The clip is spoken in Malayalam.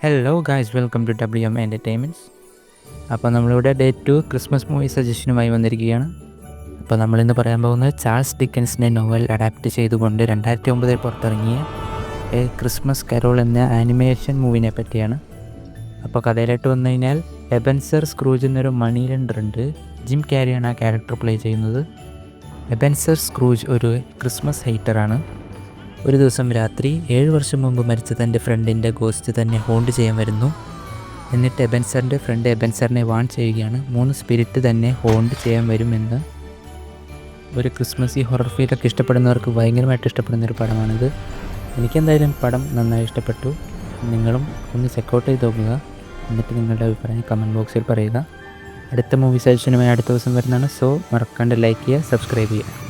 Hello guys, welcome to WM entertainments. അപ്പോൾ നമ്മളിവിടെ ഡേ 2 ക്രിസ്മസ് മൂവി സജഷനുമായി വന്നിരിക്കുകയാണ്. അപ്പോൾ നമ്മളിന്ന് പറയാൻ പോകുന്നത് ചാൾസ് ഡിക്കൻസിൻ്റെ നോവൽ അഡാപ്റ്റ് ചെയ്തുകൊണ്ട് 2009 പുറത്തിറങ്ങിയ ക്രിസ്മസ് കരോൾ എന്ന ആനിമേഷൻ മൂവിനെ പറ്റിയാണ്. അപ്പോൾ കഥയിലായിട്ട് വന്നു കഴിഞ്ഞാൽ എബൻസർ സ്ക്രൂജ് എന്നൊരു മണി ലെൻഡർ ഉണ്ട്. ജിം ക്യാരിയാണ് ആ ക്യാരക്ടർ പ്ലേ ചെയ്യുന്നത്. എബൻസർ സ്ക്രൂജ് ഒരു ക്രിസ്മസ് ഹൈറ്ററാണ്. ഒരു ദിവസം രാത്രി 7 വർഷം മുമ്പ് മരിച്ച തൻ്റെ ഫ്രണ്ടിൻ്റെ ഗോസ്റ്റ് തന്നെ ഹോണ്ട് ചെയ്യാൻ വരുന്നു. എന്നിട്ട് എബൻസറിൻ്റെ ഫ്രണ്ട് എബൻസറിനെ വാൺ ചെയ്യുകയാണ് 3 സ്പിരിറ്റ് തന്നെ ഹോണ്ട് ചെയ്യാൻ വരുമെന്ന്. ഒരു ക്രിസ്മസ് ഹൊറർ ഫീലൊക്കെ ഇഷ്ടപ്പെടുന്നവർക്ക് ഭയങ്കരമായിട്ട് ഇഷ്ടപ്പെടുന്നൊരു പടമാണിത്. എനിക്കെന്തായാലും പടം നന്നായി ഇഷ്ടപ്പെട്ടു. നിങ്ങളും ഒന്ന് ചെക്കൗട്ട് ചെയ്ത് നോക്കുക. എന്നിട്ട് നിങ്ങളുടെ അഭിപ്രായം കമൻറ്റ് ബോക്സിൽ പറയുക. അടുത്ത മൂവി സജഷനുമായി അടുത്ത ദിവസം വരുന്നതാണ്. സോ മറക്കാണ്ട് ലൈക്ക് ചെയ്യുക, സബ്സ്ക്രൈബ് ചെയ്യുക.